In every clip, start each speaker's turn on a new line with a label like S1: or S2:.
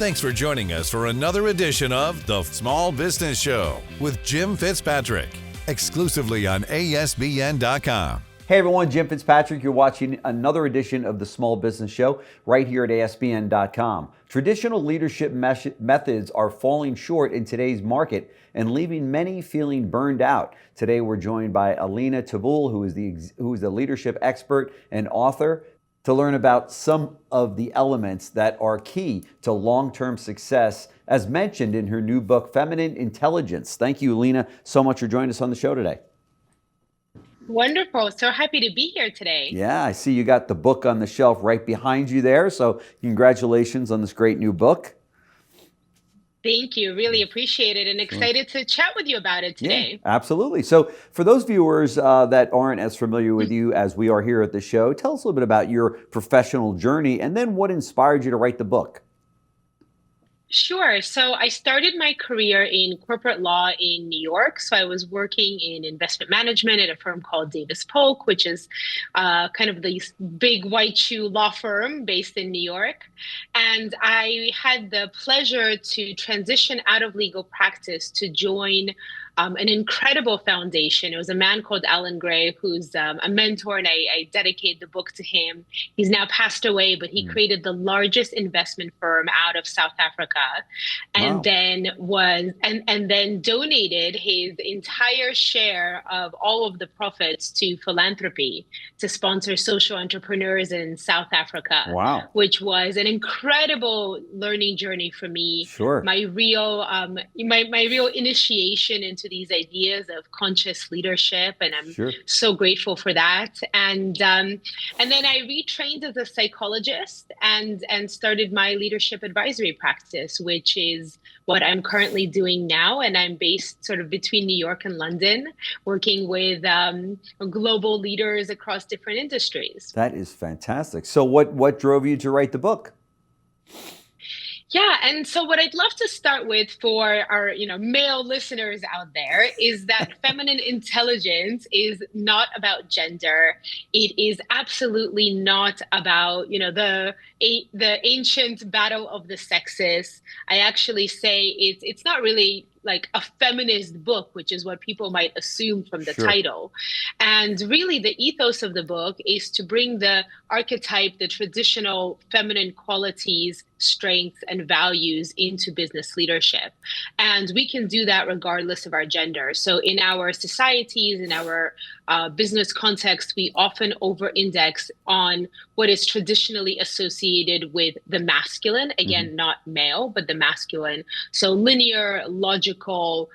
S1: Thanks for joining us for another edition of The Small Business Show with Jim Fitzpatrick, exclusively on ASBN.com.
S2: Hey everyone, Jim Fitzpatrick. You're watching another edition of The Small Business Show right here at ASBN.com. Traditional leadership methods are falling short in today's market and leaving many feeling burned out. Today we're joined by Elina Teboul, who is the leadership expert and author, to learn about some of the elements that are key to long-term success, as mentioned in her new book, Feminine Intelligence. Thank you, Elina, so much for joining us on the show today.
S3: Wonderful. So happy to be here today.
S2: Yeah, I see you got the book on the shelf right behind you there. So congratulations on this great new book.
S3: Thank you. Really appreciate it and excited to chat with you about it today.
S2: Yeah, absolutely. So for those viewers that aren't as familiar with you as we are here at the show, tell us a little bit about your professional journey and then what inspired you to write the book.
S3: Sure. So I started my career in corporate law in New York. So I was working in investment management at a firm called Davis Polk, which is kind of the big white shoe law firm based in New York. And I had the pleasure to transition out of legal practice to join an incredible foundation. It was a man called Alan Gray, who's a mentor, and I dedicate the book to him. He's now passed away, but he created the largest investment firm out of South Africa, and then donated his entire share of all of the profits to philanthropy to sponsor social entrepreneurs in South Africa.
S2: Wow.
S3: Which was an incredible learning journey for me.
S2: Sure.
S3: My real initiation into these ideas of conscious leadership, and I'm so grateful for that. And then I retrained as a psychologist and started my leadership advisory practice, which is what I'm currently doing now. And I'm based sort of between New York and London, working with global leaders across different industries.
S2: That is fantastic. So what drove you to write the book?
S3: Yeah, and so what I'd love to start with for our, male listeners out there is that feminine intelligence is not about gender. It is absolutely not about, the ancient battle of the sexes. I actually say it's not really like a feminist book, which is what people might assume from the title. And really the ethos of the book is to bring the archetype, the traditional feminine qualities, strengths, and values into business leadership. And we can do that regardless of our gender. So in our societies, in our business context, we often over-index on what is traditionally associated with the masculine, again, not male, but the masculine. So linear, logical,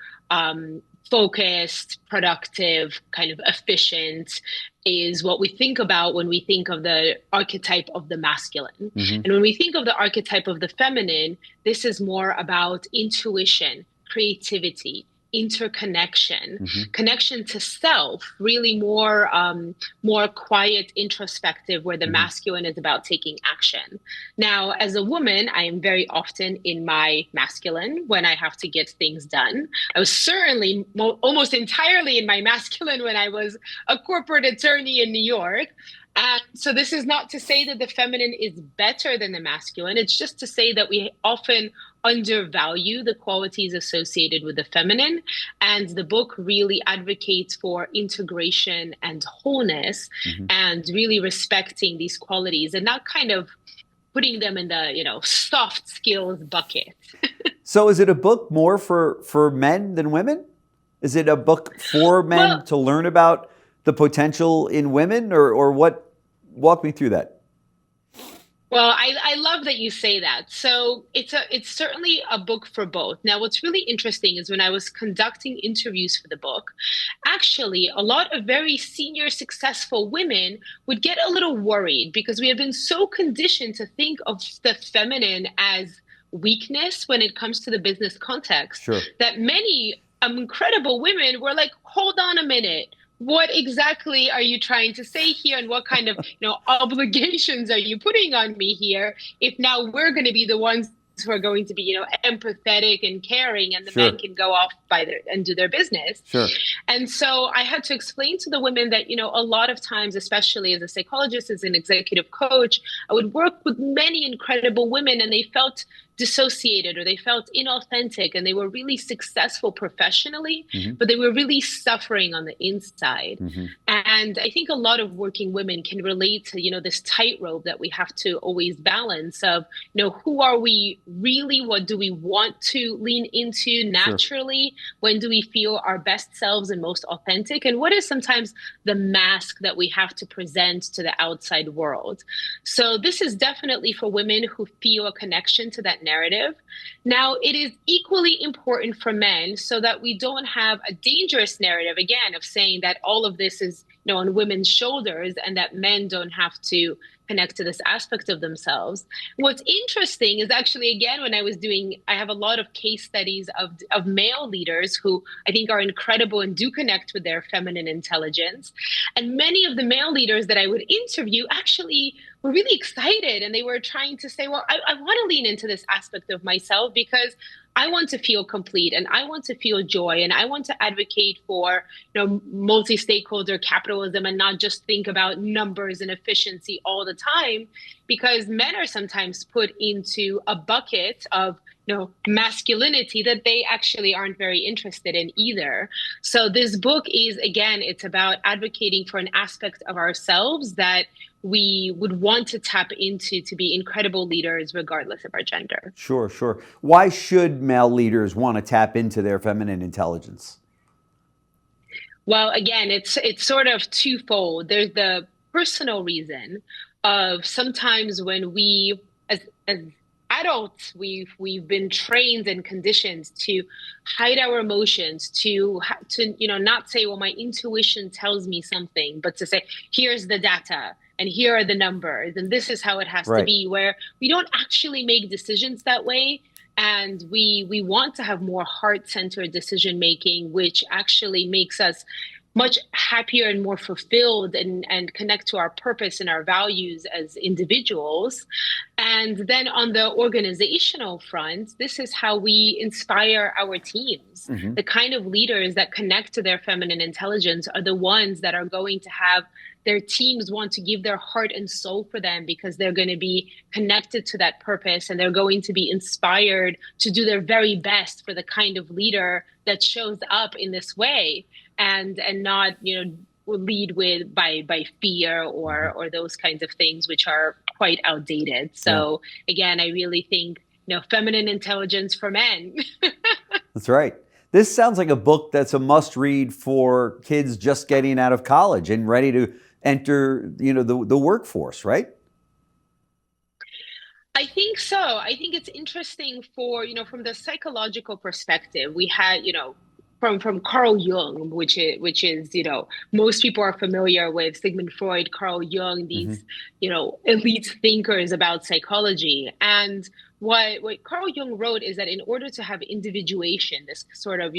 S3: focused, productive, kind of efficient is what we think about when we think of the archetype of the masculine. And when we think of the archetype of the feminine, this is more about intuition, creativity, interconnection, connection to self, really more quiet, introspective, where the masculine is about taking action. Now, as a woman, I am very often in my masculine when I have to get things done. I was certainly almost entirely in my masculine when I was a corporate attorney in New York. So this is not to say that the feminine is better than the masculine. It's just to say that we often undervalue the qualities associated with the feminine. And the book really advocates for integration and wholeness and really respecting these qualities and not kind of putting them in the, soft skills bucket.
S2: So is it a book more for men than women? Is it a book for men to learn about the potential in women or what? Walk me through that.
S3: Well, I love that you say that. So it's certainly a book for both. Now, what's really interesting is when I was conducting interviews for the book, actually, a lot of very senior, successful women would get a little worried because we have been so conditioned to think of the feminine as weakness when it comes to the business context that many incredible women were like, hold on a minute. What exactly are you trying to say here, and what kind of obligations are you putting on me here if now we're going to be the ones who are going to be empathetic and caring, and the men can go off and do their business. And so I had to explain to the women that a lot of times, especially as a psychologist, as an executive coach, I would work with many incredible women, and they felt dissociated or they felt inauthentic, and they were really successful professionally,
S2: Hmm.
S3: but they were really suffering on the inside.
S2: Hmm.
S3: And I think a lot of working women can relate to, this tightrope that we have to always balance of, who are we really? What do we want to lean into
S2: Sure.
S3: naturally? When do we feel our best selves and most authentic? And what is sometimes the mask that we have to present to the outside world? So this is definitely for women who feel a connection to that narrative. Now, it is equally important for men so that we don't have a dangerous narrative, again, of saying that all of this is, on women's shoulders and that men don't have to connect to this aspect of themselves. What's interesting is actually, again, I have a lot of case studies of male leaders who I think are incredible and do connect with their feminine intelligence. And many of the male leaders that I would interview actually were really excited, and they were trying to say, well, I want to lean into this aspect of myself because I want to feel complete and I want to feel joy and I want to advocate for multi-stakeholder capitalism and not just think about numbers and efficiency all the time, because men are sometimes put into a bucket of masculinity that they actually aren't very interested in either. So this book is, again, it's about advocating for an aspect of ourselves that we would want to tap into to be incredible leaders regardless of our gender.
S2: Sure, sure. Why should male leaders want to tap into their feminine intelligence?
S3: Well, again, it's sort of twofold. There's the personal reason of sometimes when we, as adults, we've been trained and conditioned to hide our emotions, to not say, well, my intuition tells me something, but to say, here's the data and here are the numbers and this is how it has to be, where we don't actually make decisions that way. And we want to have more heart-centered decision making, which actually makes us much happier and more fulfilled and connect to our purpose and our values as individuals. And then on the organizational front, this is how we inspire our teams.
S2: Mm-hmm.
S3: The kind of leaders that connect to their feminine intelligence are the ones that are going to have their teams want to give their heart and soul for them because they're going to be connected to that purpose and they're going to be inspired to do their very best for the kind of leader that shows up in this way and not, lead with by fear or those kinds of things, which are quite outdated. So again, I really think, feminine intelligence for men.
S2: That's right. This sounds like a book that's a must read for kids just getting out of college and ready to enter, the workforce, right?
S3: I think so. I think it's interesting for, from the psychological perspective, we had, from Carl Jung, which is, most people are familiar with Sigmund Freud, Carl Jung, these, elite thinkers about psychology. And what Carl Jung wrote is that in order to have individuation, this sort of,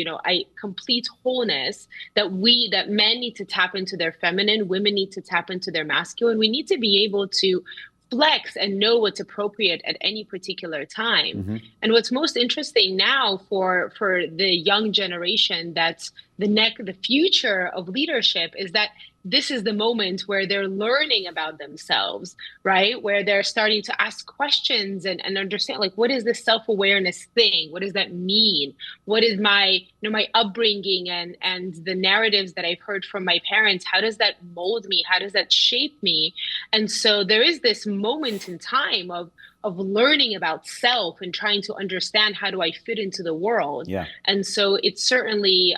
S3: complete wholeness, that men need to tap into their feminine, women need to tap into their masculine. We need to be able to flex and know what's appropriate at any particular time.
S2: Mm-hmm.
S3: And what's most interesting now for the young generation that's the future of leadership is that this is the moment where they're learning about themselves, right? Where they're starting to ask questions and understand, like, what is this self-awareness thing? What does that mean? What is my, my upbringing and the narratives that I've heard from my parents? How does that mold me? How does that shape me? And so there is this moment in time of learning about self and trying to understand how do I fit into the world.
S2: Yeah.
S3: And so it's certainly,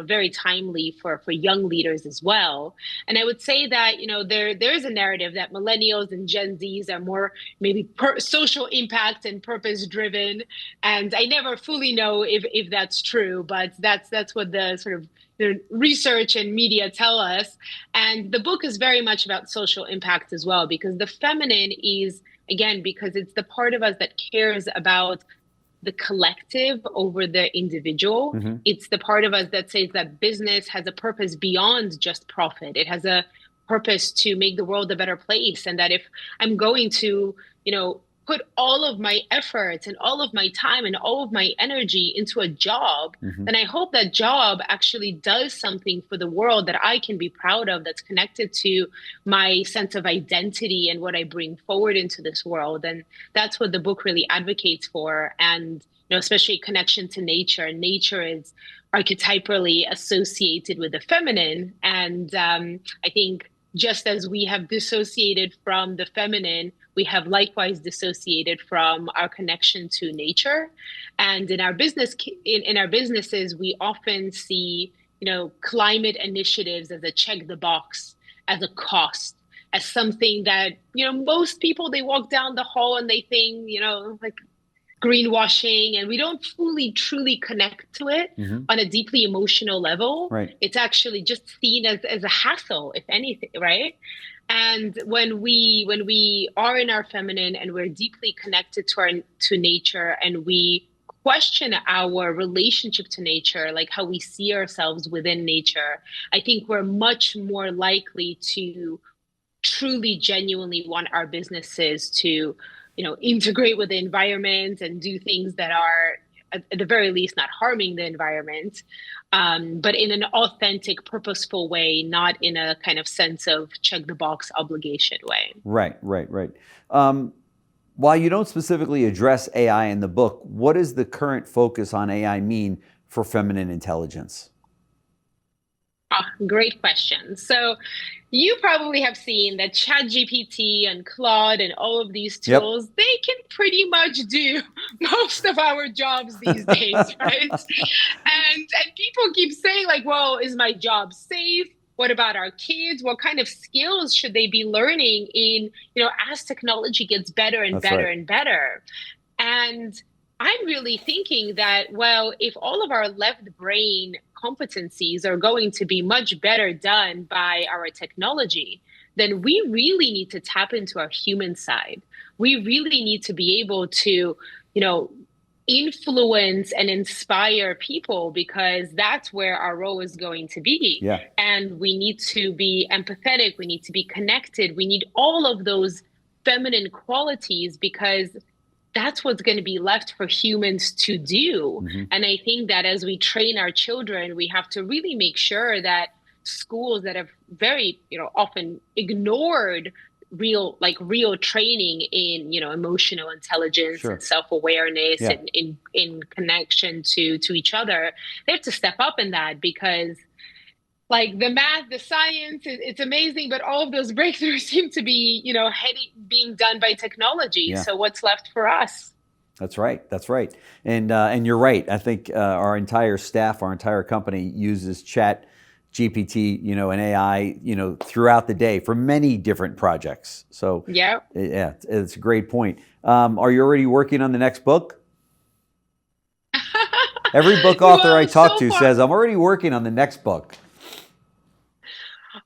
S3: very timely for young leaders as well. And I would say that, there's a narrative that millennials and Gen Zs are more maybe social impact and purpose driven. And I never fully know if that's true, but that's what the sort of the research and media tell us. And the book is very much about social impact as well, because the feminine is, again, because it's the part of us that cares about the collective over the individual.
S2: Mm-hmm.
S3: It's the part of us that says that business has a purpose beyond just profit. It has a purpose to make the world a better place. And that if I'm going to, put all of my efforts and all of my time and all of my energy into a job, then I hope that job actually does something for the world that I can be proud of, that's connected to my sense of identity and what I bring forward into this world. And that's what the book really advocates for. And, especially connection to nature. Nature is archetypally associated with the feminine. And I think just as we have dissociated from the feminine, we have likewise dissociated from our connection to nature. And in our businesses, we often see, climate initiatives as a check the box, as a cost, as something that, most people, they walk down the hall and they think, like greenwashing, and we don't fully, truly connect to it on a deeply emotional level.
S2: Right.
S3: It's actually just seen as a hassle, if anything, right? And when we are in our feminine and we're deeply connected to nature, and we question our relationship to nature, like how we see ourselves within nature, I think we're much more likely to truly, genuinely want our businesses to, integrate with the environment and do things that are, at the very least, not harming the environment, but in an authentic, purposeful way, not in a kind of sense of check the box obligation way.
S2: Right. While you don't specifically address AI in the book, what does the current focus on AI mean for feminine intelligence?
S3: Great question. So you probably have seen that ChatGPT and Claude and all of these tools, they can pretty much do most of our jobs these days, right? And people keep saying like, well, is my job safe? What about our kids? What kind of skills should they be learning in, as technology gets better and better and better? And I'm really thinking that, well, if all of our left brain competencies are going to be much better done by our technology, then we really need to tap into our human side. We really need to be able to, influence and inspire people, because that's where our role is going to be.
S2: Yeah.
S3: And we need to be empathetic. We need to be connected. We need all of those feminine qualities, because that's what's going to be left for humans to do. And I think that as we train our children, we have to really make sure that schools that have very, often ignored real training in, emotional intelligence and self-awareness and in connection to each other, they have to step up in that, because like the math, the science, it's amazing, but all of those breakthroughs seem to be, being done by technology. Yeah. So what's left for us?
S2: That's right. And you're right. I think our entire staff, our entire company uses Chat GPT, and AI, throughout the day for many different projects. So yeah, it's a great point. Are you already working on the next book? Every book author I talk to says, I'm already working on the next book.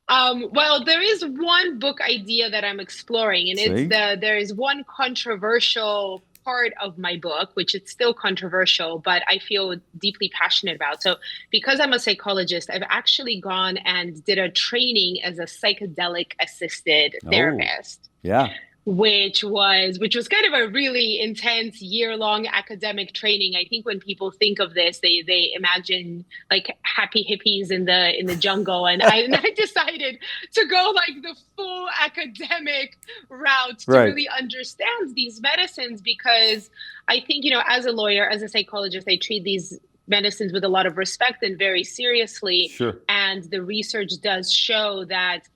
S3: Well, there is one book idea that I'm exploring, and there is one controversial part of my book, which is still controversial, but I feel deeply passionate about. So because I'm a psychologist, I've actually gone and did a training as a psychedelic assisted therapist.
S2: Yeah.
S3: Which was kind of a really intense year-long academic training. I think when people think of this, they imagine like happy hippies in the jungle, and I decided to go like the full academic route to really understand these medicines, because I think, as a lawyer, as a psychologist, I treat these medicines with a lot of respect and very seriously.
S2: Sure.
S3: And the research does show that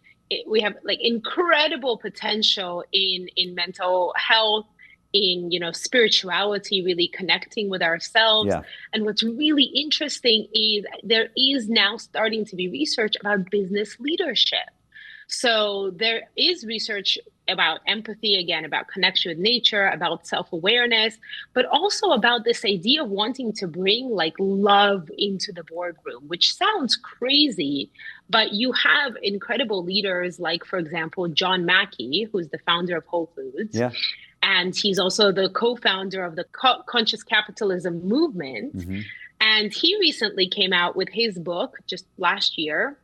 S3: we have like incredible potential in mental health, in, spirituality, really connecting with ourselves.
S2: Yeah.
S3: And what's really interesting is there is now starting to be research about business leadership. So there is research about empathy, again, about connection with nature, about self-awareness, but also about this idea of wanting to bring like love into the boardroom, which sounds crazy, but you have incredible leaders like, for example, John Mackey, who's the founder of Whole Foods.
S2: Yeah.
S3: And he's also the co-founder of the conscious capitalism movement. And he recently came out with his book just last year,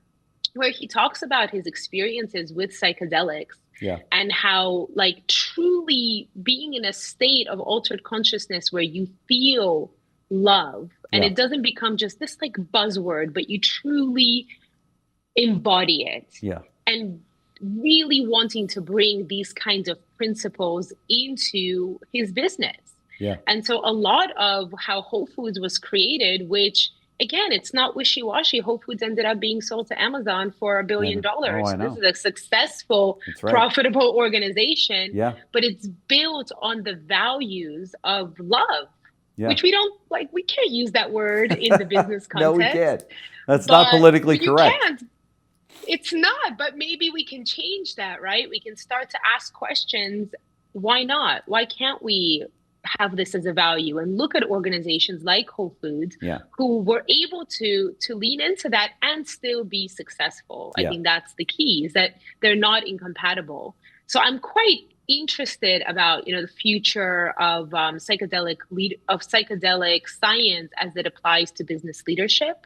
S3: where he talks about his experiences with psychedelics
S2: Yeah.
S3: And how like truly being in a state of altered consciousness where you feel love and
S2: Yeah.
S3: it doesn't become just this like buzzword, but you truly embody it.
S2: Yeah.
S3: And really wanting to bring these kinds of principles into his business.
S2: Yeah.
S3: And so a lot of how Whole Foods was created, which again, it's not wishy-washy. Whole Foods ended up being sold to Amazon for $1 billion.
S2: Oh, I
S3: So
S2: know.
S3: this is a successful,
S2: Right.
S3: profitable organization.
S2: Yeah.
S3: But it's built on the values of love,
S2: Yeah.
S3: which we don't like. We can't use that word in the business context.
S2: No, we can't. That's not politically correct.
S3: You can't. It's not, but maybe we can change that, right? We can start to ask questions. Why not? Why can't we have this as a value and look at organizations like Whole Foods who were able to lean into that and still be successful? I think that's the key, is that they're not incompatible. So I'm quite interested about, the future of psychedelic science as it applies to business leadership.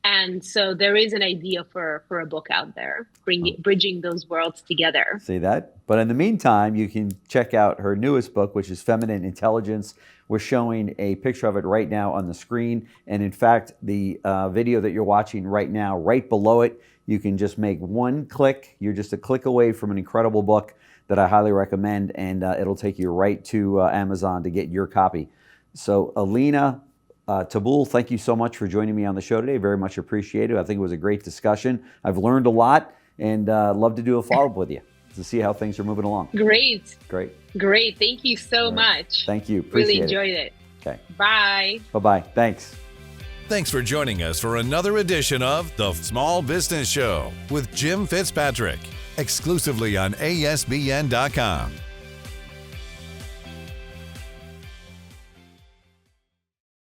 S3: And so there is an idea for a book out there, bridging those worlds together.
S2: See that? But in the meantime, you can check out her newest book, which is Feminine Intelligence. We're showing a picture of it right now on the screen. And in fact, the video that you're watching right now, right below it, you can just make one click. You're just a click away from an incredible book that I highly recommend, and it'll take you right to Amazon to get your copy. So Elina Teboul, thank you so much for joining me on the show today. Very much appreciated. I think it was a great discussion. I've learned a lot, and love to do a follow-up with you to see how things are moving along.
S3: Great.
S2: Great.
S3: Thank you so much.
S2: Thank you. Appreciate
S3: really enjoyed it.
S2: Okay.
S3: Bye.
S2: Bye-bye. Thanks.
S1: Thanks for joining us for another edition of The Small Business Show with Jim Fitzpatrick, exclusively on ASBN.com.